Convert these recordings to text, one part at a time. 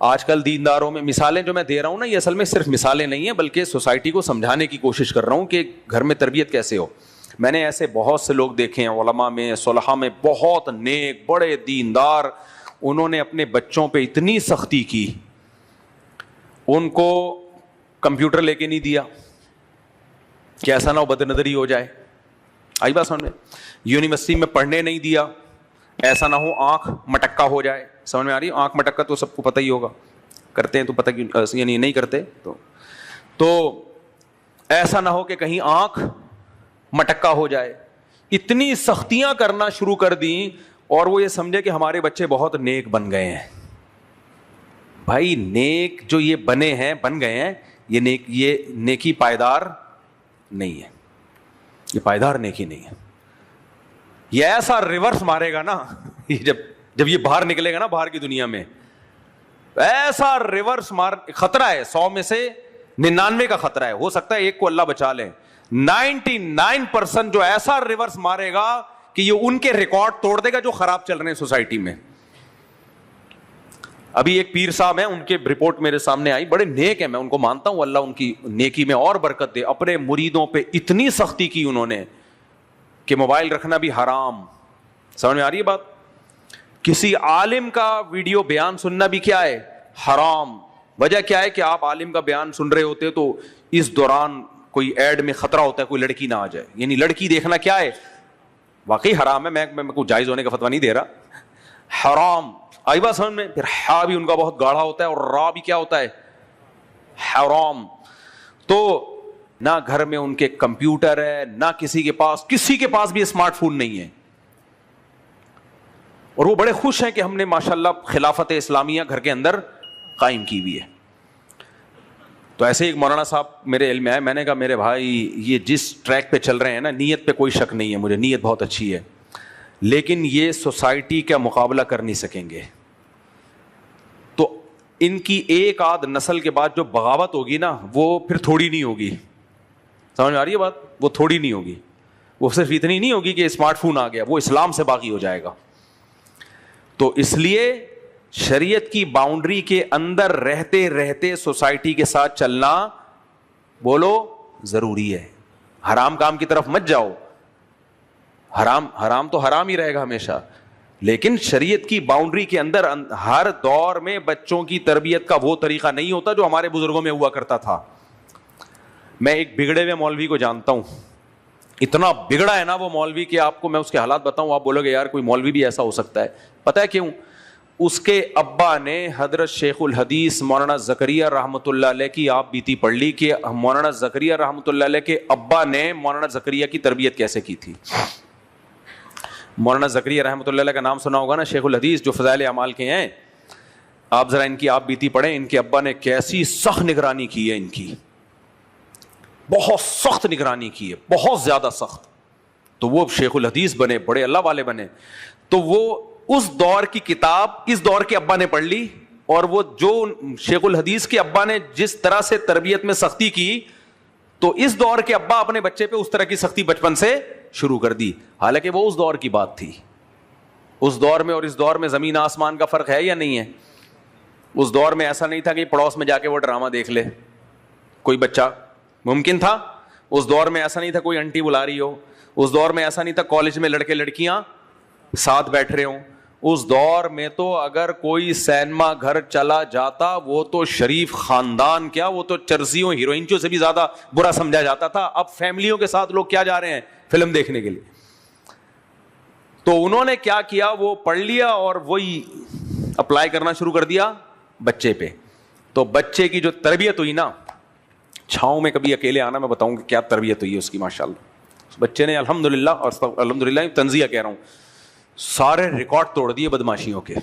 آج کل دینداروں میں مثالیں جو میں دے رہا ہوں نا، یہ اصل میں صرف مثالیں نہیں ہیں، بلکہ سوسائٹی کو سمجھانے کی کوشش کر رہا ہوں کہ گھر میں تربیت کیسے ہو. میں نے ایسے بہت سے لوگ دیکھے ہیں علماء میں، صلحاء میں، بہت نیک بڑے دیندار، انہوں نے اپنے بچوں پہ اتنی سختی کی، ان کو کمپیوٹر لے کے نہیں دیا کہ ایسا نہ ہو بد نظری ہو جائے. آئی بات سمجھ میں؟ یونیورسٹی میں پڑھنے نہیں دیا، ایسا نہ ہو آنکھ مٹکا ہو جائے. سمجھ میں آ رہی ہے؟ آنکھ مٹکا تو سب کو پتہ ہی ہوگا، کرتے ہیں تو پتہ یعنی نہیں کرتے تو ایسا نہ ہو کہ کہیں آنکھ مٹکا ہو جائے. اتنی سختیاں کرنا شروع کر دیں اور وہ یہ سمجھے کہ ہمارے بچے بہت نیک بن گئے ہیں. بھائی نیک جو یہ بنے ہیں بن گئے ہیں، یہ نیکی پائیدار نہیں ہے، یہ پائیدار نیکی نہیں ہے. یہ ایسا ریورس مارے گا نا جب یہ باہر نکلے گا نا باہر کی دنیا میں، ایسا ریورس خطرہ ہے. 100 میں سے 99 کا خطرہ ہے، ہو سکتا ہے ایک کو اللہ بچا لے. 99% جو ایسا ریورس مارے گا کہ یہ ان کے ریکارڈ توڑ دے گا جو خراب چل رہے ہیں سوسائٹی میں. ابھی ایک پیر صاحب ہیں، ان کے رپورٹ میرے سامنے آئی، بڑے نیک ہیں، میں ان کو مانتا ہوں، اللہ ان کی نیکی میں اور برکت دے. اپنے مریدوں پہ اتنی سختی کی انہوں نے کہ موبائل رکھنا بھی حرام. سمجھ میں آ رہی ہے بات؟ کسی عالم کا ویڈیو بیان سننا بھی کیا ہے؟ حرام. وجہ کیا ہے کہ آپ عالم کا بیان سن رہے ہوتے تو اس دوران کوئی ایڈ میں خطرہ ہوتا ہے کوئی لڑکی نہ آ جائے، یعنی لڑکی دیکھنا کیا ہے؟ واقعی حرام ہے. میں کوئی جائز ہونے کا فتویٰ نہیں دے رہا، حرام. آئی بات سمجھ میں؟ پھر ہا بھی ان کا بہت گاڑھا ہوتا ہے اور را بھی کیا ہوتا ہے؟ حرام. تو نہ گھر میں ان کے کمپیوٹر ہے، نہ کسی کے پاس بھی اسمارٹ فون نہیں ہے، اور وہ بڑے خوش ہیں کہ ہم نے ماشاءاللہ خلافت اسلامیہ گھر کے اندر قائم کی ہوئی ہے. تو ایسے ایک مولانا صاحب میرے علم میں آئے، میں نے کہا میرے بھائی یہ جس ٹریک پہ چل رہے ہیں نا، نیت پہ کوئی شک نہیں ہے، مجھے نیت بہت اچھی ہے، لیکن یہ سوسائٹی کا مقابلہ کر نہیں سکیں گے. تو ان کی ایک آدھ نسل کے بعد جو بغاوت ہوگی نا، وہ پھر تھوڑی نہیں ہوگی. سمجھ میں آ رہی ہے بات؟ وہ تھوڑی نہیں ہوگی، وہ صرف اتنی نہیں ہوگی کہ اسمارٹ فون آ گیا، وہ اسلام سے باقی ہو جائے گا. تو اس لیے شریعت کی باؤنڈری کے اندر رہتے رہتے سوسائٹی کے ساتھ چلنا بولو ضروری ہے. حرام کام کی طرف مت جاؤ، حرام تو حرام ہی رہے گا ہمیشہ، لیکن شریعت کی باؤنڈری کے اندر ہر دور میں بچوں کی تربیت کا وہ طریقہ نہیں ہوتا جو ہمارے بزرگوں میں ہوا کرتا تھا. میں ایک بگڑے ہوئے مولوی کو جانتا ہوں، اتنا بگڑا ہے نا وہ مولوی کہ آپ کو میں اس کے حالات بتاؤں آپ بولو گے یار کوئی مولوی بھی ایسا ہو سکتا ہے. پتہ ہے کیوں؟ اس کے ابا نے حضرت شیخ الحدیث مولانا زکریا رحمۃ اللہ علیہ کی آپ بیتی پڑھ لی کہ مولانا زکریا رحمۃ اللہ علیہ کے ابا نے مولانا زکریا کی تربیت کیسے کی تھی. مولانا زکریا رحمۃ اللہ علیہ کا نام سنا ہوگا نا، شیخ الحدیث جو فضائل اعمال کے ہیں. آپ ذرا ان کی آپ بیتی پڑھیں، ان کے ابا نے کیسی سخت نگرانی کی ہے، ان کی بہت سخت نگرانی کی ہے، بہت زیادہ سخت. تو وہ شیخ الحدیث بنے، بڑے اللہ والے بنے. تو وہ اس دور کی کتاب اس دور کے ابا نے پڑھ لی، اور وہ جو شیخ الحدیث کے ابا نے جس طرح سے تربیت میں سختی کی، تو اس دور کے ابا اپنے بچے پہ اس طرح کی سختی بچپن سے شروع کر دی. حالانکہ وہ اس دور کی بات تھی. اس دور میں اور اس دور میں زمین آسمان کا فرق ہے یا نہیں ہے؟ اس دور میں ایسا نہیں تھا کہ پڑوس میں جا کے وہ ڈرامہ دیکھ لے کوئی بچہ، ممکن تھا. اس دور میں ایسا نہیں تھا کوئی انٹی بلا رہی ہو. اس دور میں ایسا نہیں تھا کالج میں لڑکے لڑکیاں ساتھ بیٹھ رہے ہوں. اس دور میں تو اگر کوئی سینما گھر چلا جاتا وہ تو شریف خاندان کیا، وہ تو چرسیوں ہیروئنچوں سے بھی زیادہ برا سمجھا جاتا تھا. اب فیملیوں کے ساتھ لوگ کیا جا رہے ہیں؟ فلم دیکھنے کے لیے. تو انہوں نے کیا کیا، وہ پڑھ لیا اور وہی اپلائی کرنا شروع کر دیا بچے پہ. تو بچے کی جو تربیت ہوئی نا، چھاؤں میں کبھی اکیلے آنا، میں بتاؤں کہ کیا تربیت ہوئی ہے اس کی ماشاءاللہ. اس بچے نے الحمدللہ، اور الحمدللہ تنزیہ کہہ رہا ہوں، سارے ریکارڈ توڑ دیے بدماشیوں کے.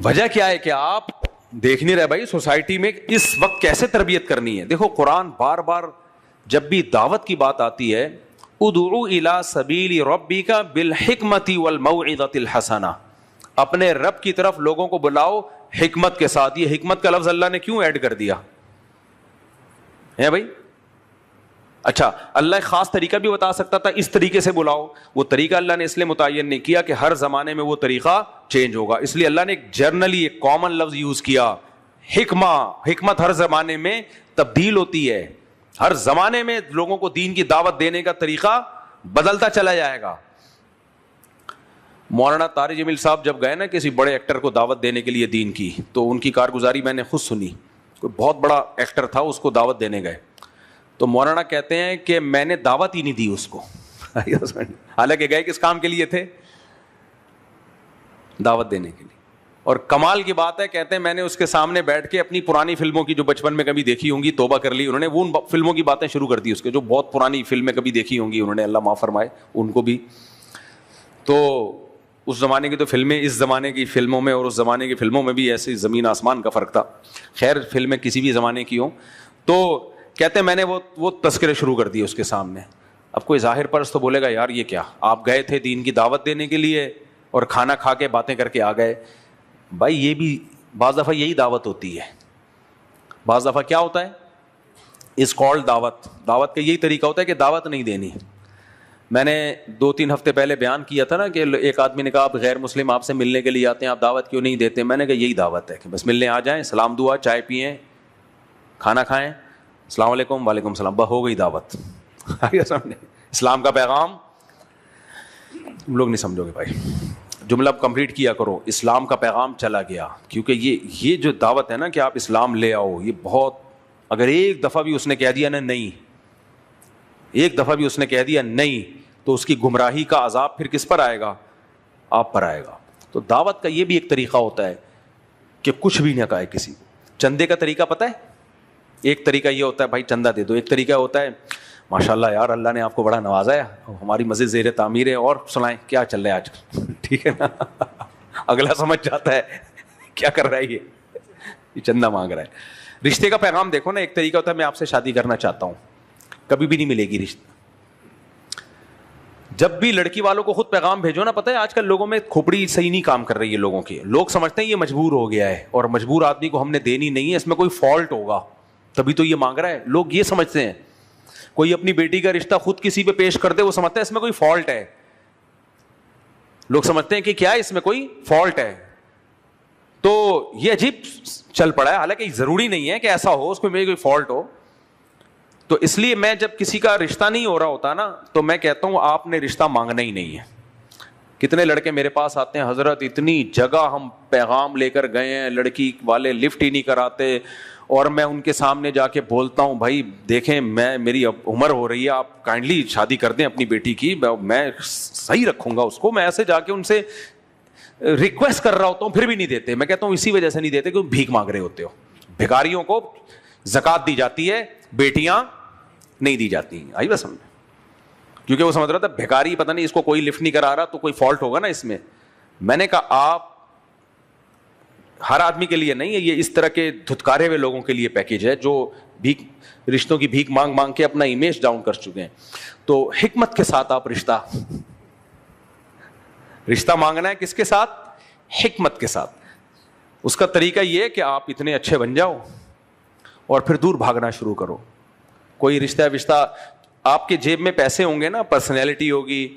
وجہ کیا ہے کہ آپ دیکھ نہیں رہے بھائی سوسائٹی میں اس وقت کیسے تربیت کرنی ہے. دیکھو قرآن بار بار جب بھی دعوت کی بات آتی ہے، ادعو الی سبیل ربک بالحکمت والموعظۃ الحسنہ، اپنے رب کی طرف لوگوں کو بلاؤ حکمت کے ساتھ. یہ حکمت کا لفظ اللہ نے کیوں ایڈ کر دیا ہے بھائی؟ اچھا اللہ ایک خاص طریقہ بھی بتا سکتا تھا اس طریقے سے بلاؤ, وہ طریقہ اللہ نے اس لیے متعین نہیں کیا کہ ہر زمانے میں وہ طریقہ چینج ہوگا, اس لیے اللہ نے ایک جرنلی ایک کامن لفظ یوز کیا حکمت ہر زمانے میں تبدیل ہوتی ہے, ہر زمانے میں لوگوں کو دین کی دعوت دینے کا طریقہ بدلتا چلا جائے گا. مولانا طارق جمیل صاحب جب گئے نا کسی بڑے ایکٹر کو دعوت دینے کے لیے دین کی, تو ان کی کارگزاری میں نے خود سنی. کوئی بہت بڑا ایکٹر تھا, اس کو دعوت دینے گئے تو مولانا کہتے ہیں کہ میں نے دعوت ہی نہیں دی اس کو. حالانکہ گئے کس کام کے لیے تھے؟ دعوت دینے کے لیے. اور کمال کی بات ہے, کہتے ہیں میں نے اس کے سامنے بیٹھ کے اپنی پرانی فلموں کی جو بچپن میں کبھی دیکھی ہوں گی توبہ کر لی. انہوں نے وہ ان فلموں کی باتیں شروع کر دی, اس کے جو بہت پرانی فلمیں کبھی دیکھی ہوں گی انہوں نے, اللہ معاف فرمائے ان کو بھی. تو اس زمانے کی تو فلمیں اس زمانے کی فلموں میں اور اس زمانے کی فلموں میں بھی ایسے زمین آسمان کا فرق تھا. خیر فلمیں کسی بھی زمانے کی ہوں, تو کہتے ہیں میں نے وہ تذکرے شروع کر دیے اس کے سامنے. اب کوئی ظاہر پرست تو بولے گا یار یہ کیا, آپ گئے تھے دین کی دعوت دینے کے لیے اور کھانا کھا کے باتیں کر کے آ گئے. بھائی یہ بھی بعض دفعہ یہی دعوت ہوتی ہے. بعض دفعہ کیا ہوتا ہے از کالڈ دعوت. دعوت کا یہی طریقہ ہوتا ہے کہ دعوت نہیں دینی. میں نے 2-3 ہفتے پہلے بیان کیا تھا نا کہ ایک آدمی نے کہا آپ غیر مسلم آپ سے ملنے کے لیے آتے ہیں, آپ دعوت کیوں نہیں دیتے؟ میں نے کہا یہی دعوت ہے کہ بس ملنے آ جائیں, سلام دعا, چائے پئیں, کھانا کھائیں, السلام علیکم, وعلیکم السلام, بس ہو گئی دعوت. اسلام کا پیغام تم لوگ نہیں سمجھو گے بھائی, جملہ کمپلیٹ کیا کرو, اسلام کا پیغام چلا گیا. کیونکہ یہ جو دعوت ہے نا کہ آپ اسلام لے آؤ, یہ بہت, اگر ایک دفعہ بھی اس نے کہہ دیا نا نہیں, ایک دفعہ بھی اس نے کہہ دیا نہیں, تو اس کی گمراہی کا عذاب پھر کس پر آئے گا؟ آپ پر آئے گا. تو دعوت کا یہ بھی ایک طریقہ ہوتا ہے کہ کچھ بھی نہ کہے کسی کو. چندے کا طریقہ پتہ ہے, ایک طریقہ یہ ہوتا ہے بھائی چندہ دے دو, ایک طریقہ ہوتا ہے ماشاءاللہ یار اللہ نے آپ کو بڑا نوازا ہے, ہماری مسجد زیر تعمیر ہے, اور سنائیں کیا چل رہا ہے آج کل. ٹھیک ہے نا, اگلا سمجھ جاتا ہے کیا کر رہا ہے یہ چندہ مانگ رہا ہے. رشتے کا پیغام دیکھو نا, ایک طریقہ ہوتا ہے میں آپ سے شادی کرنا چاہتا ہوں, کبھی بھی نہیں ملے گی رشتہ. جب بھی لڑکی والوں کو خود پیغام بھیجو نا, پتہ ہے آج کل لوگوں میں کھوپڑی صحیح نہیں کام کر رہی ہے لوگوں کی. لوگ سمجھتے ہیں یہ مجبور ہو گیا ہے, اور مجبور آدمی کو ہم نے دینی نہیں ہے, اس میں کوئی فالٹ ہوگا تبھی تو یہ مانگ رہا ہے. لوگ یہ سمجھتے ہیں کوئی اپنی بیٹی کا رشتہ خود کسی پہ پیش کر دے, وہ سمجھتا ہے اس میں کوئی فالٹ ہے. لوگ سمجھتے ہیں کہ کیا اس میں کوئی فالٹ ہے. تو یہ عجیب چل پڑا ہے, حالانکہ ضروری نہیں ہے کہ ایسا ہو, اس میں کوئی فالٹ ہو. تو اس لیے میں جب کسی کا رشتہ نہیں ہو رہا ہوتا نا, تو میں کہتا ہوں آپ نے رشتہ مانگنا ہی نہیں ہے. کتنے لڑکے میرے پاس آتے ہیں, حضرت اتنی جگہ ہم پیغام لے کر گئے ہیں, لڑکی والے لفٹ ہی نہیں کراتے, اور میں ان کے سامنے جا کے بولتا ہوں بھائی دیکھیں میری عمر ہو رہی ہے, آپ کائنڈلی شادی کر دیں اپنی بیٹی کی, میں صحیح رکھوں گا اس کو. میں ایسے جا کے ان سے ریکویسٹ کر رہا ہوتا ہوں, پھر بھی نہیں دیتے. میں کہتا ہوں اسی وجہ سے نہیں دیتے کہ بھیک مانگ رہے ہوتے ہو. بھکاریوں کو زکوٰۃ دی جاتی ہے, بیٹیاں نہیں دی جاتی ہیں. آئی بس سمجھ, کیونکہ وہ سمجھ رہا تھا بھکاری پتہ نہیں اس کو کوئی لفٹ نہیں کرا رہا تو کوئی فالٹ ہوگا نا اس میں. میں نے کہا آپ ہر آدمی کے لیے نہیں ہے, یہ اس طرح کے دھتکارے ہوئے لوگوں کے لیے پیکیج ہے جو رشتوں کی بھیک مانگ مانگ کے اپنا امیج ڈاؤن کر چکے ہیں. تو حکمت کے ساتھ آپ رشتہ مانگنا ہے, کس کے ساتھ؟ حکمت کے ساتھ. اس کا طریقہ یہ ہے کہ آپ اتنے اچھے بن جاؤ اور پھر دور بھاگنا شروع کرو. کوئی رشتہ آپ کے جیب میں پیسے ہوں گے نا, پرسنالٹی ہوگی,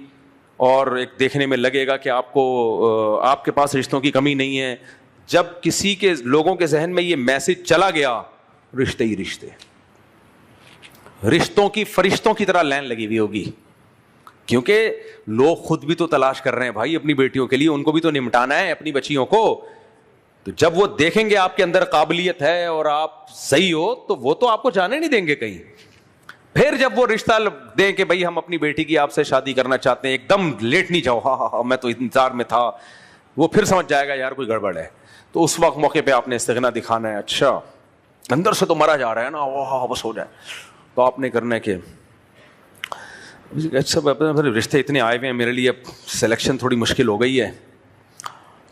اور ایک دیکھنے میں لگے گا کہ آپ کے پاس رشتوں کی کمی نہیں ہے. جب کسی کے لوگوں کے ذہن میں یہ میسج چلا گیا, رشتے ہی رشتے, رشتوں کی فرشتوں کی طرح لائن لگی ہوئی ہوگی. کیونکہ لوگ خود بھی تو تلاش کر رہے ہیں بھائی اپنی بیٹیوں کے لیے, ان کو بھی تو نمٹانا ہے اپنی بچیوں کو. تو جب وہ دیکھیں گے آپ کے اندر قابلیت ہے اور آپ صحیح ہو, تو وہ تو آپ کو جانے نہیں دیں گے کہیں. پھر جب وہ رشتہ دیں کہ بھائی ہم اپنی بیٹی کی آپ سے شادی کرنا چاہتے ہیں, ایک دم لیٹ نہیں جاؤ, ہاں میں تو انتظار میں تھا, وہ پھر سمجھ جائے گا یار کوئی گڑبڑ ہے. تو اس وقت موقع پہ آپ نے استغنا دکھانا ہے, اچھا اندر سے تو مرا جا رہا ہے نا, ہاں بس ہو جائے. تو آپ نے کرنا ہے کہ اچھا رشتے اتنے آئے ہوئے ہیں میرے لیے, اب سلیکشن تھوڑی مشکل ہو گئی ہے,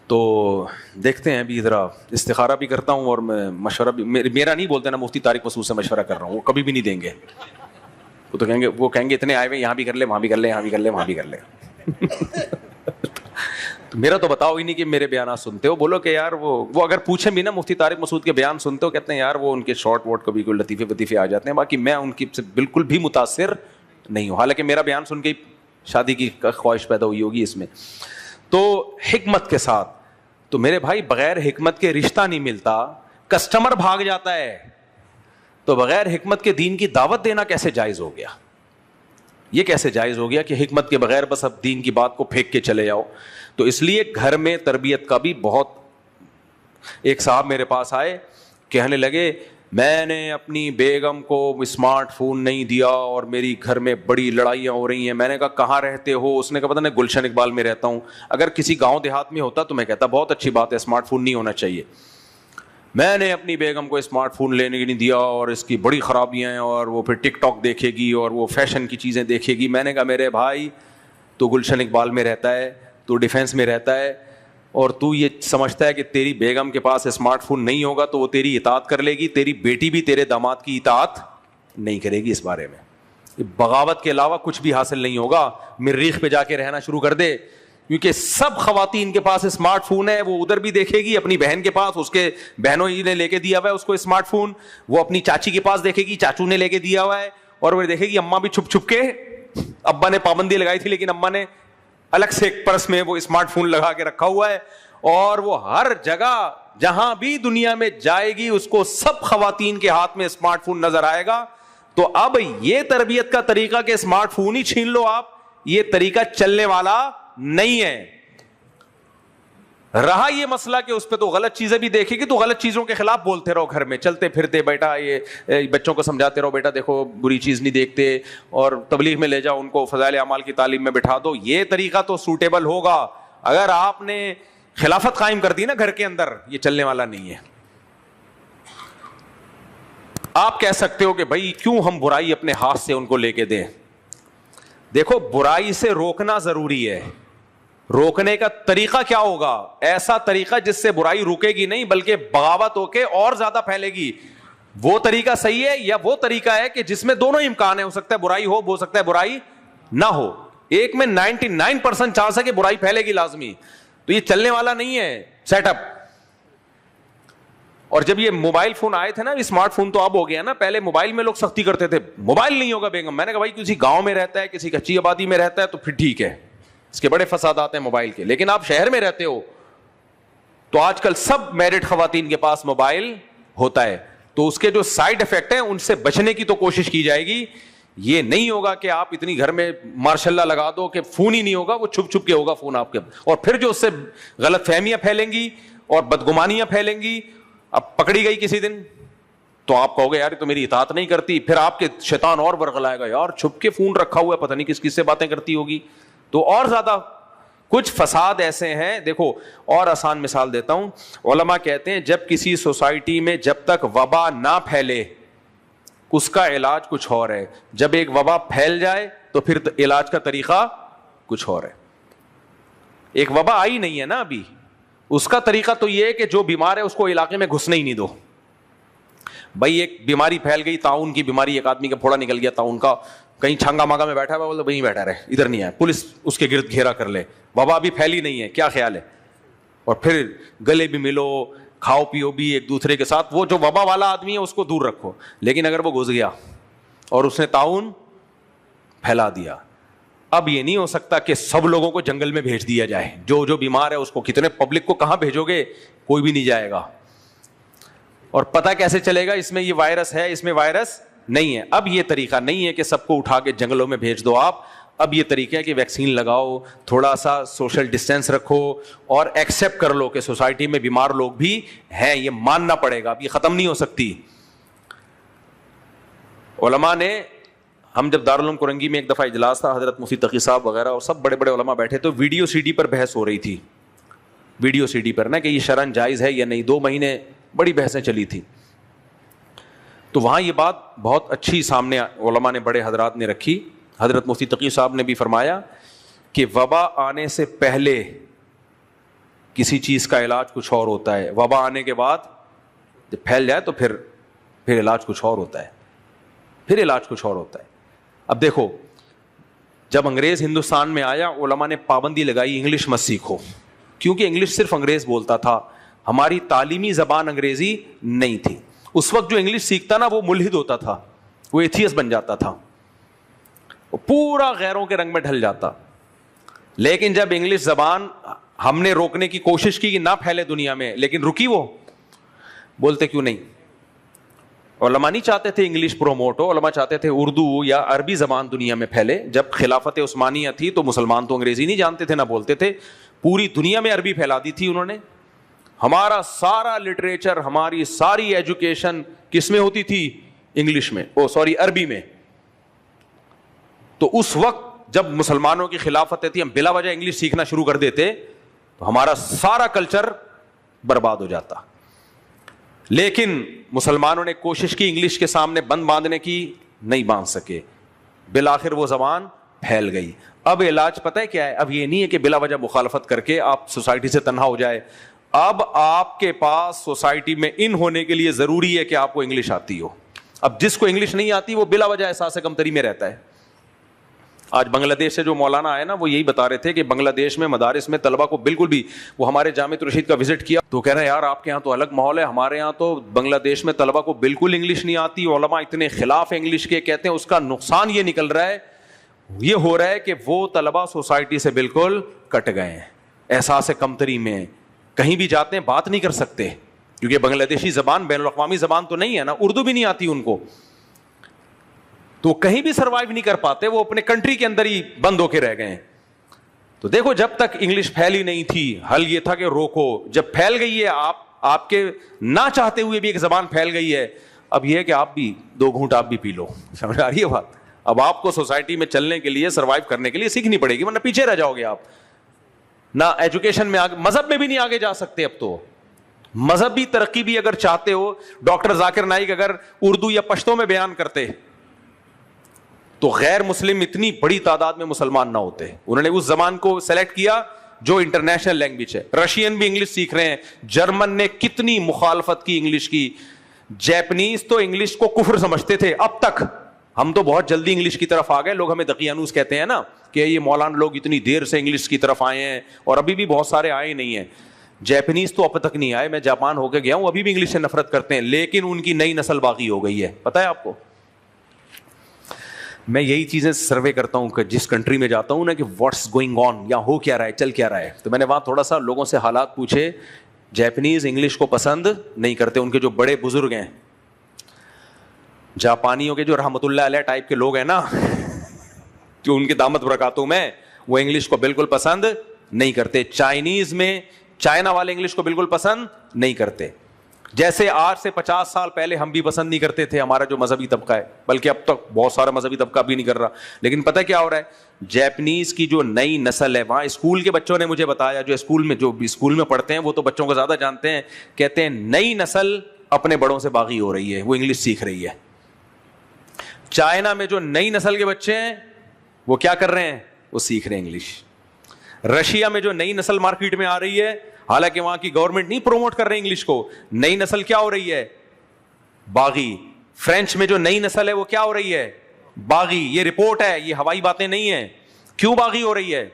تو دیکھتے ہیں ابھی ذرا استخارہ بھی کرتا ہوں, اور میں مشورہ بھی, میرا نہیں بولتے نا, مفتی طارق مسعود سے مشورہ کر رہا ہوں. وہ کبھی بھی نہیں دیں گے, وہ تو کہیں گے اتنے آئے ہوئے, یہاں بھی کر لے, وہاں بھی کر لے, یہاں بھی کر لے, وہاں بھی کر لے. میرا تو بتاؤ ہی نہیں کہ میرے بیانات سنتے ہو. بولو کہ یار وہ اگر پوچھیں بھی نا مفتی طارق مسعود کے بیان سنتے ہو, کہتے ہیں یار وہ ان کے شارٹ وارٹ کبھی کوئی لطیفے وطیفے آ جاتے ہیں, باقی میں ان کی سے بالکل بھی متاثر نہیں ہوں. حالانکہ میرا بیان سن کے شادی کی خواہش پیدا ہوئی ہوگی اس میں. تو حکمت کے ساتھ, تو میرے بھائی بغیر حکمت کے رشتہ نہیں ملتا, کسٹمر بھاگ جاتا ہے. تو بغیر حکمت کے دین کی دعوت دینا کیسے جائز ہو گیا؟ یہ کیسے جائز ہو گیا کہ حکمت کے بغیر بس اب دین کی بات کو پھینک کے چلے جاؤ؟ تو اس لیے گھر میں تربیت کا بھی بہت. ایک صاحب میرے پاس آئے, کہنے لگے میں نے اپنی بیگم کو اسمارٹ فون نہیں دیا اور میری گھر میں بڑی لڑائیاں ہو رہی ہیں. میں نے کہا کہاں رہتے ہو؟ اس نے کہا پتہ نہیں گلشن اقبال میں رہتا ہوں. اگر کسی گاؤں دیہات میں ہوتا تو میں کہتا بہت اچھی بات ہے, اسمارٹ فون نہیں ہونا چاہیے. میں نے اپنی بیگم کو اسمارٹ فون لینے کی نہیں دیا اور اس کی بڑی خرابیاں ہیں, اور وہ پھر ٹک ٹاک دیکھے گی اور وہ فیشن کی چیزیں دیکھے گی. میں نے کہا میرے بھائی تو گلشن اقبال میں رہتا ہے, تو ڈیفینس میں رہتا ہے, اور تو یہ سمجھتا ہے کہ تیری بیگم کے پاس اسمارٹ فون نہیں ہوگا تو وہ تیری اطاعت کر لے گی, تیری بیٹی بھی تیرے داماد کی اطاعت نہیں کرے گی. اس بارے میں بغاوت کے علاوہ کچھ بھی حاصل نہیں ہوگا. مریخ پہ جا کے رہنا شروع کر دے, کیونکہ سب خواتین کے پاس اسمارٹ فون ہے. وہ ادھر بھی دیکھے گی اپنی بہن کے پاس, اس کے بہنوں ہی نے لے کے دیا ہوا ہے اس کو اسمارٹ فون. وہ اپنی چاچی کے پاس دیکھے گی, چاچو نے لے کے دیا ہوا ہے. اور وہ دیکھے گی اماں بھی چھپ چھپ کے, ابا نے پابندی لگائی تھی لیکن اماں نے الگ سے ایک پرس میں وہ اسمارٹ فون لگا کے رکھا ہوا ہے. اور وہ ہر جگہ جہاں بھی دنیا میں جائے گی اس کو سب خواتین کے ہاتھ میں اسمارٹ فون نظر آئے گا. تو اب یہ تربیت کا طریقہ کہ اسمارٹ فون ہی چھین لو آپ, یہ طریقہ چلنے والا نہیں ہے. رہا یہ مسئلہ کہ اس پہ تو غلط چیزیں بھی دیکھے گی تو غلط چیزوں کے خلاف بولتے رہو گھر میں, چلتے پھرتے بیٹا یہ بچوں کو سمجھاتے رہو بیٹا دیکھو بری چیز نہیں دیکھتے, اور تبلیغ میں لے جاؤ ان کو, فضائل اعمال کی تعلیم میں بٹھا دو. یہ طریقہ تو سوٹیبل ہوگا. اگر آپ نے خلافت قائم کر دی نا گھر کے اندر, یہ چلنے والا نہیں ہے. آپ کہہ سکتے ہو کہ بھائی کیوں ہم برائی اپنے ہاتھ سے ان کو لے کے دیں. دیکھو برائی سے روکنا ضروری ہے. روکنے کا طریقہ کیا ہوگا؟ ایسا طریقہ جس سے برائی رکے گی نہیں بلکہ بغاوت ہو کے اور زیادہ پھیلے گی. وہ طریقہ صحیح ہے, یا وہ طریقہ ہے کہ جس میں دونوں امکان ہیں, ہو سکتا ہے برائی ہو سکتا ہے برائی نہ ہو. ایک میں 99% چانس ہے کہ برائی پھیلے گی لازمی. تو یہ چلنے والا نہیں ہے سیٹ اپ. اور جب یہ موبائل فون آئے تھے نا, اسمارٹ فون تو اب ہو گیا نا, پہلے موبائل میں لوگ سختی کرتے تھے موبائل نہیں ہوگا بیگم. میں نے کہا بھائی کسی گاؤں میں رہتا ہے, کسی کچی آبادی میں رہتا ہے تو پھر ٹھیک ہے, اس کے بڑے فسادات ہیں موبائل کے. لیکن آپ شہر میں رہتے ہو تو آج کل سب میرڈ خواتین کے پاس موبائل ہوتا ہے, تو اس کے جو سائڈ افیکٹ ہیں ان سے بچنے کی تو کوشش کی جائے گی. یہ نہیں ہوگا کہ آپ اتنی گھر میں ماشاء اللہ لگا دو کہ فون ہی نہیں ہوگا, وہ چھپ چھپ کے ہوگا فون آپ کے, اور پھر جو اس سے غلط فہمیاں پھیلیں گی اور بدگمانیاں پھیلیں گی. اب پکڑی گئی کسی دن تو آپ کہو گے یار تو میری اطاعت نہیں کرتی, پھر آپ کے شیطان اور ورغلائے گا, یار چھپ کے فون رکھا ہوا ہے پتہ نہیں کس کس سے باتیں کرتی ہوگی. تو اور زیادہ کچھ فساد ایسے ہیں. دیکھو اور آسان مثال دیتا ہوں, علماء کہتے ہیں جب کسی سوسائٹی میں جب تک وبا نہ پھیلے اس کا علاج کچھ اور ہے, جب ایک وبا پھیل جائے تو پھر علاج کا طریقہ کچھ اور ہے. ایک وبا آئی نہیں ہے نا ابھی, اس کا طریقہ تو یہ ہے کہ جو بیمار ہے اس کو علاقے میں گھسنے ہی نہیں دو. بھائی ایک بیماری پھیل گئی, طاعون کی بیماری, ایک آدمی کا پھوڑا نکل گیا طاعون کا, کہیں چھنگا مانگا میں بیٹھا ہوا, بولے وہیں بیٹھا رہے, ادھر نہیں آئے, پولیس اس کے گرد گھیرا کر لے, وبا ابھی پھیلی نہیں ہے, کیا خیال ہے؟ اور پھر گلے بھی ملو, کھاؤ پیو بھی ایک دوسرے کے ساتھ. وہ جو وبا والا آدمی ہے اس کو دور رکھو. لیکن اگر وہ گھس گیا اور اس نے طاعون پھیلا دیا, اب یہ نہیں ہو سکتا کہ سب لوگوں کو جنگل میں بھیج دیا جائے. جو جو بیمار ہے اس کو, کتنے پبلک کو کہاں بھیجو گے؟ کوئی بھی نہیں جائے گا. اور پتہ کیسے چلے گا اس میں یہ وائرس ہے, اس میں وائرس نہیں ہے؟ اب یہ طریقہ نہیں ہے کہ سب کو اٹھا کے جنگلوں میں بھیج دو آپ. اب یہ طریقہ ہے کہ ویکسین لگاؤ, تھوڑا سا سوشل ڈسٹینس رکھو, اور ایکسیپٹ کر لو کہ سوسائٹی میں بیمار لوگ بھی ہیں. یہ ماننا پڑے گا, اب یہ ختم نہیں ہو سکتی. علماء نے, ہم جب دارالعلوم کرنگی میں ایک دفعہ اجلاس تھا, حضرت مفتی تقی صاحب وغیرہ اور سب بڑے بڑے علماء بیٹھے, تو ویڈیو سی ڈی پر بحث ہو رہی تھی. ویڈیو سی ڈی پر نا کہ یہ شرعاً جائز ہے یا نہیں, 2 مہینے بڑی بحثیں چلی تھی. تو وہاں یہ بات بہت اچھی سامنے علماء نے, بڑے حضرات نے رکھی. حضرت مفتی تقی صاحب نے بھی فرمایا کہ وبا آنے سے پہلے کسی چیز کا علاج کچھ اور ہوتا ہے, وبا آنے کے بعد جب پھیل جائے تو پھر علاج کچھ اور ہوتا ہے, پھر علاج کچھ اور ہوتا ہے. اب دیکھو جب انگریز ہندوستان میں آیا, علماء نے پابندی لگائی انگلش مت سیکھو, کیونکہ انگلش صرف انگریز بولتا تھا, ہماری تعلیمی زبان انگریزی نہیں تھی. اس وقت جو انگلش سیکھتا نا وہ ملحد ہوتا تھا, وہ ایتھیسٹ بن جاتا تھا, وہ پورا غیروں کے رنگ میں ڈھل جاتا. لیکن جب انگلش زبان ہم نے روکنے کی کوشش کی کہ نہ پھیلے دنیا میں, لیکن رکی وہ, بولتے کیوں نہیں. علماء نہیں چاہتے تھے انگلش پروموٹ ہو, علماء چاہتے تھے اردو یا عربی زبان دنیا میں پھیلے. جب خلافت عثمانیہ تھی تو مسلمان تو انگریزی نہیں جانتے تھے نہ بولتے تھے, پوری دنیا میں عربی پھیلا دی تھی انہوں نے. ہمارا سارا لٹریچر, ہماری ساری ایجوکیشن کس میں ہوتی تھی؟ انگلش میں, عربی میں. تو اس وقت جب مسلمانوں کی خلافت تھی, ہم بلا وجہ انگلش سیکھنا شروع کر دیتے تو ہمارا سارا کلچر برباد ہو جاتا. لیکن مسلمانوں نے کوشش کی انگلش کے سامنے بند باندھنے کی, نہیں باندھ سکے, بالآخر وہ زبان پھیل گئی. اب علاج پتہ ہے کیا ہے؟ اب یہ نہیں ہے کہ بلا وجہ مخالفت کر کے آپ سوسائٹی سے تنہا ہو جائے. اب آپ کے پاس سوسائٹی میں ان ہونے کے لیے ضروری ہے کہ آپ کو انگلش آتی ہو. اب جس کو انگلش نہیں آتی وہ بلا وجہ احساس کمتری میں رہتا ہے. آج بنگلہ دیش سے جو مولانا آئے نا, وہ یہی بتا رہے تھے کہ بنگلہ دیش میں مدارس میں طلبہ کو بالکل بھی, وہ ہمارے جامعۃ الرشید کا وزٹ کیا تو کہہ رہے ہیں یار آپ کے یہاں تو الگ ماحول ہے, ہمارے یہاں تو بنگلہ دیش میں طلبہ کو بالکل انگلش نہیں آتی, علماء اتنے خلاف انگلش کے. کہتے ہیں اس کا نقصان یہ نکل رہا ہے, یہ ہو رہا ہے کہ وہ طلبہ سوسائٹی سے بالکل کٹ گئے ہیں, احساس کمتری میں, کہیں بھی جاتے ہیں بات نہیں کر سکتے, کیونکہ بنگلہ دیشی زبان بین الاقوامی زبان تو نہیں ہے نا, اردو بھی نہیں آتی ان کو, تو کہیں بھی سروائیو نہیں کر پاتے, وہ اپنے کنٹری کے اندر ہی بند ہو کے رہ گئے ہیں. تو دیکھو جب تک انگلش پھیلی نہیں تھی حل یہ تھا کہ روکو, جب پھیل گئی ہے, آپ کے نہ چاہتے ہوئے بھی ایک زبان پھیل گئی ہے, اب یہ ہے کہ آپ بھی 2 گھونٹ آپ بھی پی لو. سمجھ آ رہی ہے بات؟ اب آپ کو سوسائٹی میں چلنے کے لیے, سروائیو کرنے کے لیے سیکھنی پڑے گی, ورنہ پیچھے رہ جاؤ گے آپ. نہ ایجوکیشن میں آگے, مذہب میں بھی نہیں آگے جا سکتے. اب تو مذہبی ترقی بھی اگر چاہتے ہو, ڈاکٹر ذاکر نائک اگر اردو یا پشتو میں بیان کرتے تو غیر مسلم اتنی بڑی تعداد میں مسلمان نہ ہوتے. انہوں نے اس زبان کو سلیکٹ کیا جو انٹرنیشنل لینگویج ہے. رشین بھی انگلش سیکھ رہے ہیں, جرمن نے کتنی مخالفت کی انگلش کی, جیپنیز تو انگلش کو کفر سمجھتے تھے اب تک. ہم تو بہت جلدی انگلش کی طرف آ گئے, لوگ ہمیں دقیانوس کہتے ہیں نا کہ یہ مولانا لوگ اتنی دیر سے انگلش کی طرف آئے ہیں, اور ابھی بھی بہت سارے آئے نہیں ہیں. جیپنیز تو اب تک نہیں آئے, میں جاپان ہو کے گیا ہوں, ابھی بھی انگلش سے نفرت کرتے ہیں, لیکن ان کی نئی نسل باقی ہو گئی ہے. پتہ ہے آپ کو, میں یہی چیزیں سروے کرتا ہوں کہ جس کنٹری میں جاتا ہوں نا کہ واٹس گوئنگ آن, یا ہو کیا رہا ہے, چل کیا رہا ہے. تو میں نے وہاں تھوڑا سا لوگوں سے حالات پوچھے, جیپنیز انگلش کو پسند نہیں کرتے. ان کے جو بڑے بزرگ ہیں جاپانیوں کے, جو رحمۃ اللہ علیہ ٹائپ کے لوگ ہیں نا, جو ان کی دامت برکاتوں میں, وہ انگلش کو بالکل پسند نہیں کرتے. چائنیز میں, چائنا والے انگلش کو بالکل پسند نہیں کرتے, جیسے آج سے 50 سال پہلے ہم بھی پسند نہیں کرتے تھے, ہمارا جو مذہبی طبقہ ہے, بلکہ اب تک بہت سارا مذہبی طبقہ بھی نہیں کر رہا. لیکن پتہ کیا ہو رہا ہے, جیپنیز کی جو نئی نسل ہے, وہاں اسکول کے بچوں نے مجھے بتایا, جو اسکول میں پڑھتے ہیں وہ تو بچوں کو زیادہ جانتے ہیں, کہتے ہیں نئی نسل اپنے بڑوں سے باغی ہو رہی ہے, وہ انگلش سیکھ رہی ہے. چائنا میں جو نئی نسل کے بچے ہیں وہ کیا کر رہے ہیں, وہ سیکھ رہے ہیں انگلش. رشیا میں جو نئی نسل مارکیٹ میں آ رہی ہے, حالانکہ وہاں کی گورنمنٹ نہیں پروموٹ کر رہے انگلش کو, نئی نسل کیا ہو رہی ہے, باغی. فرینچ میں جو نئی نسل ہے وہ کیا ہو رہی ہے, باغی. یہ رپورٹ ہے, یہ ہوائی باتیں نہیں ہیں. کیوں باغی ہو رہی ہے؟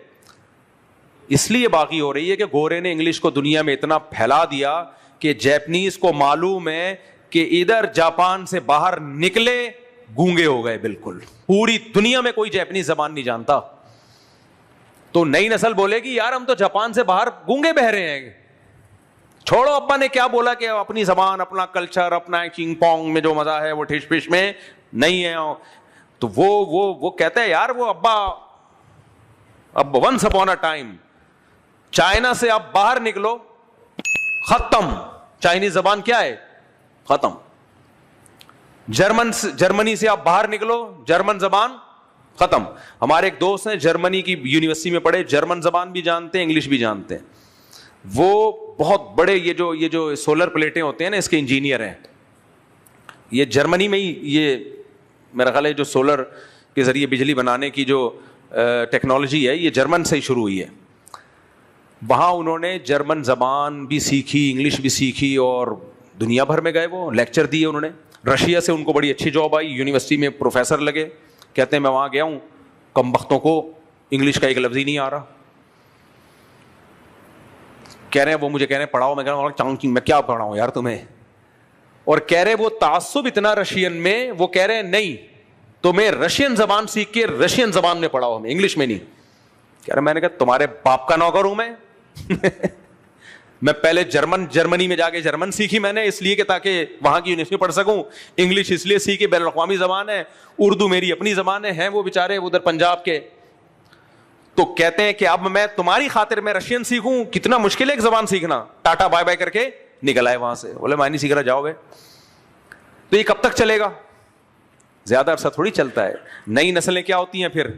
اس لیے باغی ہو رہی ہے کہ گورے نے انگلش کو دنیا میں اتنا پھیلا دیا کہ جیپنیز کو معلوم ہے کہ ادھر جاپان سے باہر نکلے گونگے ہو گئے بالکل. پوری دنیا میں کوئی جیپنیز زبان نہیں جانتا. تو نئی نسل بولے گی یار ہم تو جاپان سے باہر گونگے بہ رہے ہیں, چھوڑو ابا نے کیا بولا کہ اپنی زبان, اپنا کلچر, اپنا چنگ پونگ میں جو مزہ ہے وہ ٹھش پش میں نہیں ہے. تو وہ کہتا ہے یار وہ ابا, اب once upon a time China سے آپ باہر نکلو, ختم. چائنیز زبان کیا ہے, ختم. جرمنی سے آپ باہر نکلو, جرمن زبان ختم. ہمارے ایک دوست ہیں جرمنی کی یونیورسٹی میں پڑھے, جرمن زبان بھی جانتے ہیں, انگلش بھی جانتے ہیں. وہ بہت بڑے یہ جو سولر پلیٹیں ہوتے ہیں نا, اس کے انجینئر ہیں. یہ جرمنی میں ہی, یہ میرا خیال ہے جو سولر کے ذریعے بجلی بنانے کی جو ٹیکنالوجی ہے, یہ جرمن سے ہی شروع ہوئی ہے. وہاں انہوں نے جرمن زبان بھی سیکھی, انگلش بھی سیکھی, اور دنیا بھر میں گئے, وہ لیکچر دیے انہوں نے. رشیا سے ان کو بڑی اچھی جاب آئی, یونیورسٹی میں پروفیسر لگے. کہتے ہیں میں وہاں گیا ہوں, کم بختوں کو انگلش کا ایک لفظ ہی نہیں آ رہا. کہہ رہے ہیں وہ مجھے کہہ رہے ہیں پڑھاؤ, میں کہہ رہا ہوں میں کیا پڑھاؤں یار تمہیں, اور کہہ رہے وہ تعصب اتنا رشین میں, وہ کہہ رہے ہیں نہیں تمہیں رشین زبان سیکھ کے رشین زبان میں پڑھاؤ, ہمیں انگلش میں نہیں. کہہ رہا میں نے کہا تمہارے باپ کا نوکر ہوں میں پہلے جرمنی میں جا کے جرمن سیکھی میں نے اس لیے کہ تاکہ وہاں کی یونیورسٹی پڑھ سکوں, انگلش اس لیے سیکھی بین الاقوامی زبان ہے, اردو میری اپنی زبان ہے, ہیں وہ بیچارے ادھر پنجاب کے. تو کہتے ہیں کہ اب میں تمہاری خاطر میں رشین سیکھوں, کتنا مشکل ہے ایک زبان سیکھنا, ٹاٹا بائے بائے کر کے نکل آئے وہاں سے, بولے میں نہیں سیکھ رہا, جاؤ گے. تو یہ کب تک چلے گا؟ زیادہ عرصہ تھوڑی چلتا ہے. نئی نسلیں کیا ہوتی ہیں پھر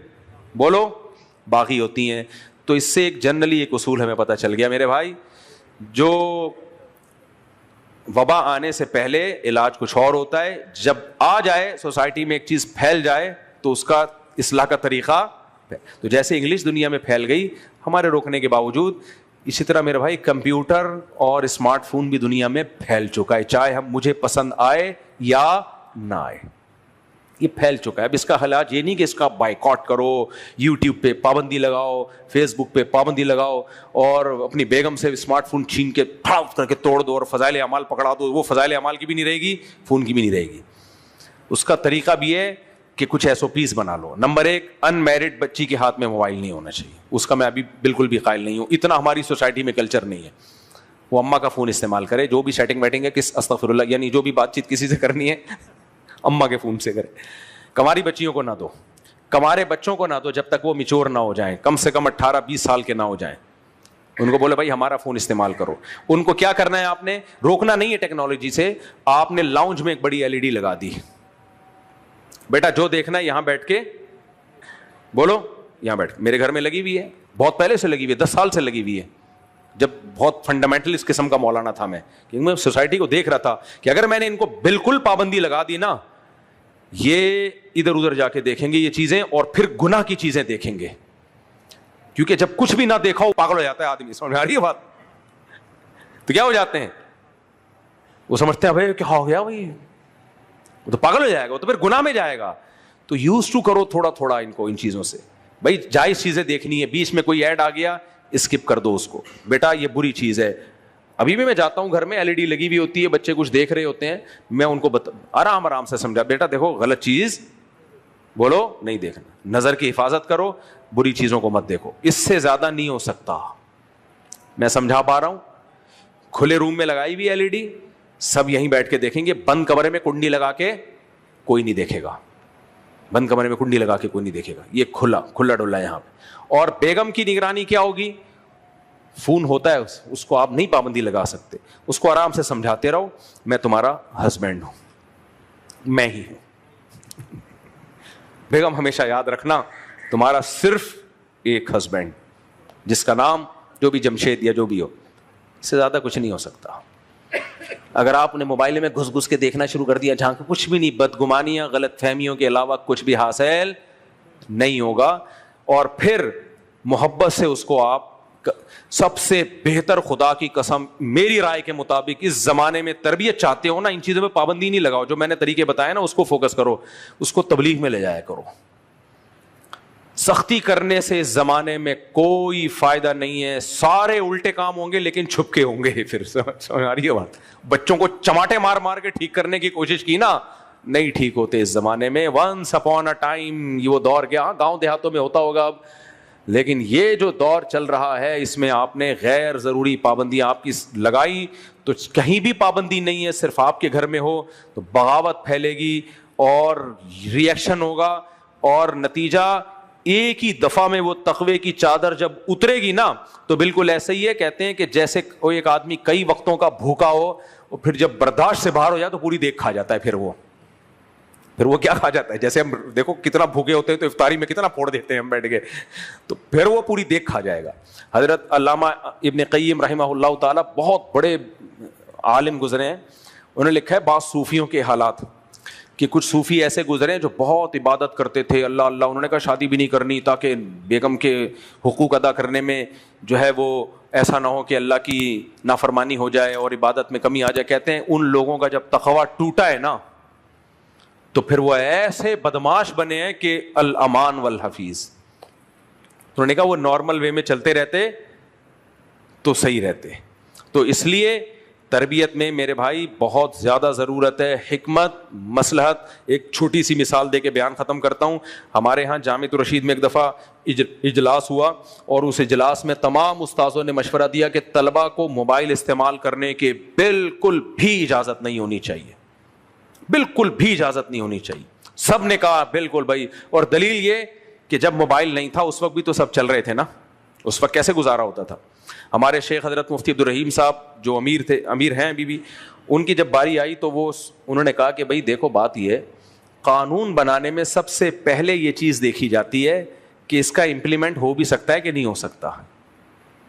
بولو, باغی ہوتی ہیں. تو اس سے ایک جنرلی ایک اصول ہمیں پتہ چل گیا میرے بھائی, جو وبا آنے سے پہلے علاج کچھ اور ہوتا ہے, جب آ جائے سوسائٹی میں ایک چیز پھیل جائے تو اس کا اصلاح کا طریقہ, تو جیسے انگلش دنیا میں پھیل گئی ہمارے روکنے کے باوجود, اسی طرح میرے بھائی کمپیوٹر اور اسمارٹ فون بھی دنیا میں پھیل چکا ہے, چاہے ہم مجھے پسند آئے یا نہ آئے, یہ پھیل چکا ہے. اب اس کا علاج یہ نہیں کہ اس کا بائیکاٹ کرو, یوٹیوب پہ پابندی لگاؤ, فیس بک پہ پابندی لگاؤ, اور اپنی بیگم سے اسمارٹ فون چھین کے پھاڑ کر کے توڑ دو اور فضائل اعمال پکڑا دو. وہ فضائل اعمال کی بھی نہیں رہے گی, فون کی بھی نہیں رہے گی. اس کا طریقہ بھی ہے کہ کچھ SOPs بنا لو. نمبر 1, ان میرڈ بچی کے ہاتھ میں موبائل نہیں ہونا چاہیے. اس کا میں ابھی بالکل بھی قائل نہیں ہوں, اتنا ہماری سوسائٹی میں کلچر نہیں ہے. وہ اماں کا فون استعمال کرے, جو بھی سیٹنگ ویٹنگ ہے کس استغفر اللہ, یعنی جو بھی بات چیت کسی سے کرنی ہے اماں کے فون سے کرے. کماری بچیوں کو نہ دو, کمارے بچوں کو نہ دو جب تک وہ میچور نہ ہو جائیں, کم سے کم 18-20 سال کے نہ ہو جائیں. ان کو بولے بھائی ہمارا فون استعمال کرو. ان کو کیا کرنا ہے, آپ نے روکنا نہیں ہے ٹیکنالوجی سے, آپ نے لاؤنج میں ایک بڑی LED لگا دی, بیٹا جو دیکھنا ہے یہاں بیٹھ کے بولو, یہاں بیٹھ. میرے گھر میں لگی ہوئی ہے, بہت پہلے سے لگی ہوئی ہے, 10 سال سے لگی ہوئی ہے, جب بہت فنڈامنٹل اس قسم کا مولانا تھا میں, کیونکہ میں سوسائٹی کو دیکھ رہا تھا کہ اگر میں نے ان کو بالکل پابندی لگا دی نا, یہ ادھر ادھر جا کے دیکھیں گے یہ چیزیں, اور پھر گناہ کی چیزیں دیکھیں گے. کیونکہ جب کچھ بھی نہ دیکھا ہو پاگل ہو جاتا ہے آدمی, سمجھ میں آ رہی ہے بات؟ تو کیا ہو جاتے ہیں, وہ سمجھتے ہیں بھائی کیا ہو گیا بھائی, وہ تو پاگل ہو جائے گا, وہ تو پھر گناہ میں جائے گا. تو یوز ٹو کرو تھوڑا تھوڑا ان کو, ان چیزوں سے. بھائی جائز چیزیں دیکھنی ہے, بیچ میں کوئی ایڈ آ گیا اسکپ کر دو اس کو, بیٹا یہ بری چیز ہے. ابھی بھی میں جاتا ہوں گھر میں LED لگی ہوئی ہوتی ہے, بچے کچھ دیکھ رہے ہوتے ہیں, میں ان کو آرام سے سمجھا, بیٹا دیکھو غلط چیز بولو نہیں دیکھنا, نظر کی حفاظت کرو, بری چیزوں کو مت دیکھو. اس سے زیادہ نہیں ہو سکتا. میں سمجھا پا رہا ہوں؟ کھلے روم میں لگائی ہوئی LED, سب یہیں بیٹھ کے دیکھیں گے, بند کمرے میں کنڈی لگا کے کوئی نہیں دیکھے گا, بند کمرے میں کنڈی لگا کے کوئی نہیں دیکھے گا. یہ کھلا ڈولا ہے یہاں پہ. اور بیگم کی نگرانی کیا ہوگی, فون ہوتا ہے اس کو آپ نہیں پابندی لگا سکتے, اس کو آرام سے سمجھاتے رہو, میں تمہارا ہسبینڈ ہوں, میں ہی ہوں. بیگم ہمیشہ یاد رکھنا تمہارا صرف ایک ہسبینڈ, جس کا نام جو بھی جمشید یا جو بھی ہو, اس سے زیادہ کچھ نہیں ہو سکتا. اگر آپ نے موبائل میں گھس گھس کے دیکھنا شروع کر دیا جہاں کچھ بھی نہیں, بدگمانیاں غلط فہمیوں کے علاوہ کچھ بھی حاصل نہیں ہوگا. اور پھر محبت سے اس کو آپ, سب سے بہتر خدا کی قسم میری رائے کے مطابق اس زمانے میں تربیت چاہتے ہو نا, ان چیزوں میں پابندی نہیں لگاؤ, جو میں نے طریقے بتائے نا اس کو فوکس کرو, اس کو تبلیغ میں لے جایا کرو. سختی کرنے سے اس زمانے میں کوئی فائدہ نہیں ہے, سارے الٹے کام ہوں گے لیکن چھپ کے ہوں گے. پھر سمجھ آ رہی ہے بات؟ بچوں کو چماٹے مار مار کے ٹھیک کرنے کی کوشش کی نا, نہیں ٹھیک ہوتے اس زمانے میں. ونس اپون اے ٹائم یہ وہ دور گیا, گاؤں دیہاتوں میں ہوتا ہوگا اب, لیکن یہ جو دور چل رہا ہے اس میں آپ نے غیر ضروری پابندیاں آپ کی لگائی تو کہیں بھی پابندی نہیں ہے, صرف آپ کے گھر میں ہو تو بغاوت پھیلے گی اور ریئیکشن ہوگا, اور نتیجہ ایک ہی دفعہ میں وہ تقوی کی چادر جب اترے گی نا تو بالکل ایسے ہی ہے. کہتے ہیں کہ جیسے کوئی ایک آدمی کئی وقتوں کا بھوکا ہو اور پھر جب برداشت سے باہر ہو جائے تو پوری دیکھ کھا جاتا ہے. پھر وہ کیا کھا جاتا ہے, جیسے ہم دیکھو کتنا بھوکے ہوتے ہیں تو افطاری میں کتنا پھوڑ دیتے ہیں ہم بیٹھ کے, تو پھر وہ پوری دیکھ کھا جائے گا. حضرت علامہ ابن قیم رحمہ اللہ تعالیٰ بہت بڑے عالم گزرے ہیں, انہوں نے لکھا ہے بعض صوفیوں کے حالات, کہ کچھ صوفی ایسے گزرے جو بہت عبادت کرتے تھے, اللہ اللہ, انہوں نے کہا شادی بھی نہیں کرنی تاکہ بیگم کے حقوق ادا کرنے میں جو ہے وہ ایسا نہ ہو کہ اللہ کی نافرمانی ہو جائے اور عبادت میں کمی آ جائے. کہتے ہیں ان لوگوں کا جب تقویٰ ٹوٹا ہے نا تو پھر وہ ایسے بدماش بنے ہیں کہ الامان والحفیظ. انہوں نے کہا وہ نارمل وے میں چلتے رہتے تو صحیح رہتے. تو اس لیے تربیت میں میرے بھائی بہت زیادہ ضرورت ہے حکمت, مصلحت. ایک چھوٹی سی مثال دے کے بیان ختم کرتا ہوں. ہمارے ہاں جامعۃ الرشید میں ایک دفعہ اجلاس ہوا, اور اس اجلاس میں تمام استاذوں نے مشورہ دیا کہ طلبہ کو موبائل استعمال کرنے کے بالکل بھی اجازت نہیں ہونی چاہیے, بالکل بھی اجازت نہیں ہونی چاہیے. سب نے کہا بالکل بھائی, اور دلیل یہ کہ جب موبائل نہیں تھا اس وقت بھی تو سب چل رہے تھے نا, اس وقت کیسے گزارا ہوتا تھا. ہمارے شیخ حضرت مفتی عبدالرحیم صاحب جو امیر تھے, امیر ہیں ابھی بھی, ان کی جب باری آئی تو انہوں نے کہا کہ بھائی دیکھو بات یہ ہے, قانون بنانے میں سب سے پہلے یہ چیز دیکھی جاتی ہے کہ اس کا امپلیمنٹ ہو بھی سکتا ہے کہ نہیں ہو سکتا,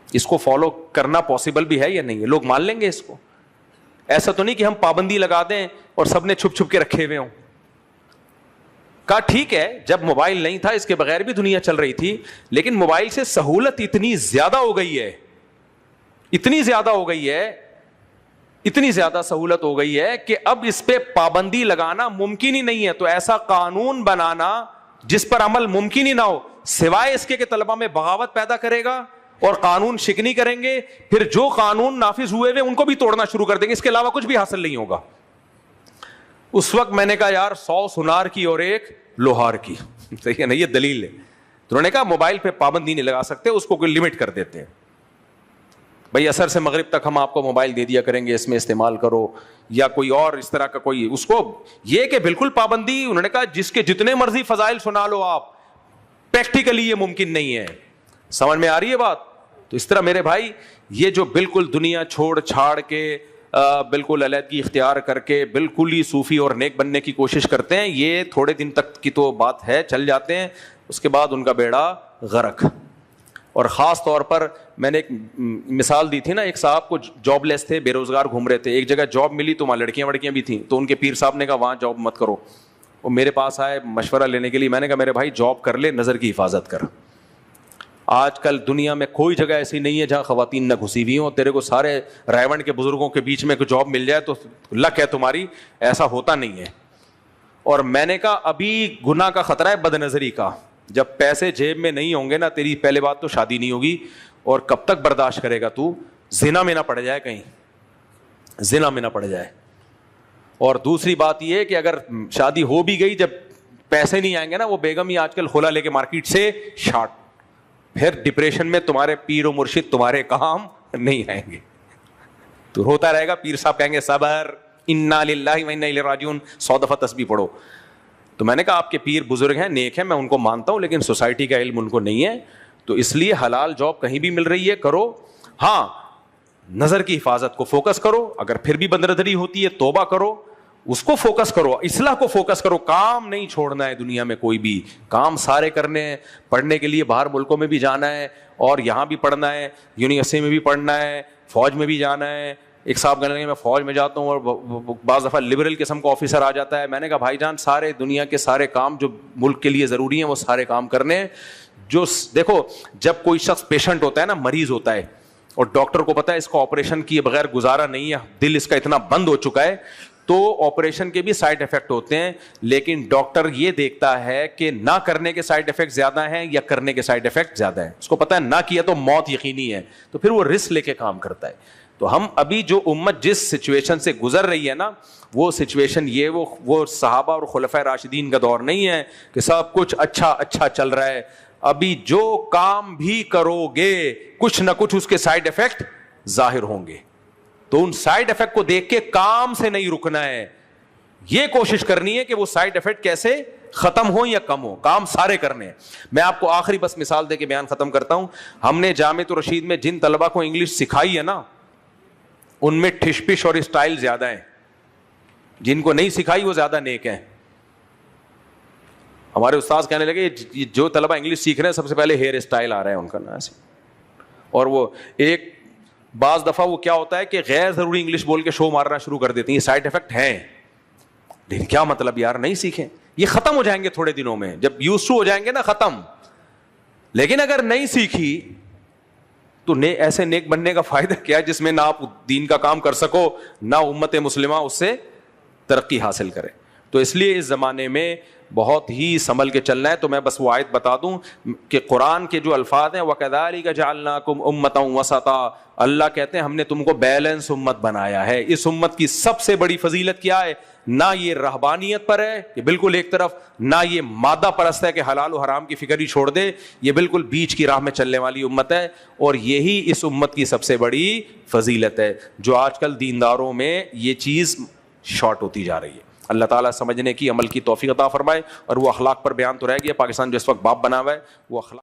اس کو فالو کرنا پاسبل بھی ہے یا نہیں ہے, لوگ مان لیں گے اس کو. ایسا تو نہیں کہ ہم پابندی لگا دیں اور سب نے چھپ چھپ کے رکھے ہوئے ہوں. کہا ٹھیک ہے, جب موبائل نہیں تھا اس کے بغیر بھی دنیا چل رہی تھی, لیکن موبائل سے سہولت اتنی زیادہ ہو گئی ہے, اتنی زیادہ ہو گئی ہے, اتنی زیادہ سہولت ہو گئی ہے کہ اب اس پہ پابندی لگانا ممکن ہی نہیں ہے. تو ایسا قانون بنانا جس پر عمل ممکن ہی نہ ہو, سوائے اس کے کہ طلبہ میں بغاوت پیدا کرے گا اور قانون شکنی کریں گے, پھر جو قانون نافذ ہوئے ہوئے ان کو بھی توڑنا شروع کر دیں گے, اس کے علاوہ کچھ بھی حاصل نہیں ہوگا. اس وقت میں نے کہا یار 100 سنار کی اور ایک لوہار کی, صحیح ہے نا, یہ دلیل ہے. تو انہوں نے کہا موبائل پہ پابندی نہیں لگا سکتے, اس کو کوئی لمٹ کر دیتے ہیں. بھائی عصر سے مغرب تک ہم آپ کو موبائل دے دیا کریں گے, اس میں استعمال کرو, یا کوئی اور اس طرح کا کوئی, اس کو یہ کہ بالکل پابندی, انہوں نے کہا جس کے جتنے مرضی فضائل سنا لو آپ, پریکٹیکلی یہ ممکن نہیں ہے. سمجھ میں آ رہی ہے بات؟ تو اس طرح میرے بھائی یہ جو بالکل دنیا چھوڑ چھاڑ کے بالکل علیحدگی اختیار کر کے بالکل ہی صوفی اور نیک بننے کی کوشش کرتے ہیں, یہ تھوڑے دن تک کی تو بات ہے, چل جاتے ہیں, اس کے بعد ان کا بیڑا غرق. اور خاص طور پر میں نے ایک مثال دی تھی نا, ایک صاحب کو جاب لیس تھے, بے روزگار گھوم رہے تھے, ایک جگہ جاب ملی تو وہاں لڑکیاں وڑکیاں بھی تھیں, تو ان کے پیر صاحب نے کہا وہاں جاب مت کرو. وہ میرے پاس آئے مشورہ لینے کے لیے, میں نے کہا میرے بھائی جاب کر لے, نظر کی حفاظت کر. آج کل دنیا میں کوئی جگہ ایسی نہیں ہے جہاں خواتین نہ گھسی ہوئی ہوں, تیرے کو سارے رائیونڈ کے بزرگوں کے بیچ میں کوئی جاب مل جائے تو لک ہے تمہاری, ایسا ہوتا نہیں ہے. اور میں نے کہا ابھی گناہ کا خطرہ ہے بد نظری کا, جب پیسے جیب میں نہیں ہوں گے نا, تیری پہلے بات تو شادی نہیں ہوگی, اور کب تک برداشت کرے گا تو, زنا میں نہ پڑ جائے, کہیں زنا میں نہ پڑ جائے. اور دوسری بات یہ ہے کہ اگر شادی ہو بھی گئی, جب پیسے نہیں آئیں گے نا, وہ بیگم ہی آج کل کھولا لے کے مارکیٹ سے شارٹ, پھر ڈپریشن میں تمہارے پیر و مرشد تمہارے کام نہیں آئیں گے, تو روتا رہے گا. پیر صاحب کہیں گے صبر, انا للہ و انا الیہ راجعون, 100 دفعہ تسبیح پڑھو. تو میں نے کہا آپ کے پیر بزرگ ہیں, نیک ہیں, میں ان کو مانتا ہوں, لیکن سوسائٹی کا علم ان کو نہیں ہے, تو اس لیے حلال جاب کہیں بھی مل رہی ہے کرو. ہاں نظر کی حفاظت کو فوکس کرو, اگر پھر بھی بندردری ہوتی ہے توبہ کرو, اس کو فوکس کرو, اصلاح کو فوکس کرو. کام نہیں چھوڑنا ہے دنیا میں, کوئی بھی کام سارے کرنے ہیں. پڑھنے کے لیے باہر ملکوں میں بھی جانا ہے, اور یہاں بھی پڑھنا ہے, یونیورسٹی میں بھی پڑھنا ہے, فوج میں بھی جانا ہے. ایک صاحب کہنے لگے میں فوج میں جاتا ہوں, اور بعض دفعہ لبرل قسم کا آفیسر آ جاتا ہے. میں نے کہا بھائی جان سارے دنیا کے سارے کام جو ملک کے لیے ضروری ہیں وہ سارے کام کرنے ہیں. جو دیکھو جب کوئی شخص پیشنٹ ہوتا ہے نا, مریض ہوتا ہے, اور ڈاکٹر کو پتا ہے اس کو آپریشن کیے بغیر گزارا نہیں ہے, دل اس کا اتنا بند ہو چکا ہے, تو آپریشن کے بھی سائڈ افیکٹ ہوتے ہیں, لیکن ڈاکٹر یہ دیکھتا ہے کہ نہ کرنے کے سائڈ افیکٹ زیادہ ہیں یا کرنے کے سائڈ افیکٹ زیادہ ہیں. اس کو پتا ہے نہ کیا تو موت یقینی ہے, تو پھر وہ رسک لے کے کام کرتا ہے. تو ہم ابھی جو امت جس سچویشن سے گزر رہی ہے نا, وہ سچویشن یہ وہ صحابہ اور خلفائے راشدین کا دور نہیں ہے کہ سب کچھ اچھا چل رہا ہے. ابھی جو کام بھی کرو گے کچھ نہ کچھ اس کے سائڈ افیکٹ ظاہر ہوں گے, تو ان سائڈ افیکٹ کو دیکھ کے کام سے نہیں رکنا ہے, یہ کوشش کرنی ہے کہ وہ سائڈ افیکٹ کیسے ختم ہو یا کم ہو, کام سارے کرنے ہیں. میں آپ کو آخری بس مثال دے کے بیان ختم کرتا ہوں. ہم نے جامعۃ الرشید میں جن طلبہ کو انگلش سکھائی ہے نا, ان میں ٹھش پش اور اسٹائل زیادہ ہیں, جن کو نہیں سکھائی وہ زیادہ نیک ہیں. ہمارے استاذ کہنے لگے جو طلبہ انگلش سیکھ رہے ہیں سب سے پہلے ہیئر اسٹائل آ رہا ہے ان کا نا, اور وہ ایک بعض دفعہ وہ کیا ہوتا ہے کہ غیر ضروری انگلش بول کے شو مارنا شروع کر دیتی ہیں. یہ سائڈ افیکٹ ہیں, لیکن کیا مطلب یار, نہیں سیکھیں, یہ ختم ہو جائیں گے تھوڑے دنوں میں, جب یوز ٹو ہو جائیں گے نا ختم. لیکن اگر نہیں سیکھی تو ایسے نیک بننے کا فائدہ کیا ہے جس میں نہ آپ دین کا کام کر سکو, نہ امت مسلمہ اس سے ترقی حاصل کرے. تو اس لیے اس زمانے میں بہت ہی سنبھل کے چلنا ہے. تو میں بس وہ آیت بتا دوں کہ قرآن کے جو الفاظ ہیں وَكَذَلِكَ جَعَلْنَاكُمْ أُمَّةً وَسَطًا, اللہ کہتے ہیں ہم نے تم کو بیلنس امت بنایا ہے. اس امت کی سب سے بڑی فضیلت کیا ہے؟ نہ یہ رہبانیت پر ہے کہ بالکل ایک طرف, نہ یہ مادہ پرست ہے کہ حلال و حرام کی فکر ہی چھوڑ دے, یہ بالکل بیچ کی راہ میں چلنے والی امت ہے. اور یہی اس امت کی سب سے بڑی فضیلت ہے, جو آج کل دینداروں میں یہ چیز شارٹ ہوتی جا رہی ہے. اللہ تعالیٰ سمجھنے کی, عمل کی توفیق عطا فرمائے. اور وہ اخلاق پر بیان تو رہ گیا, پاکستان جو اس وقت باپ بنا ہوا ہے وہ اخلاق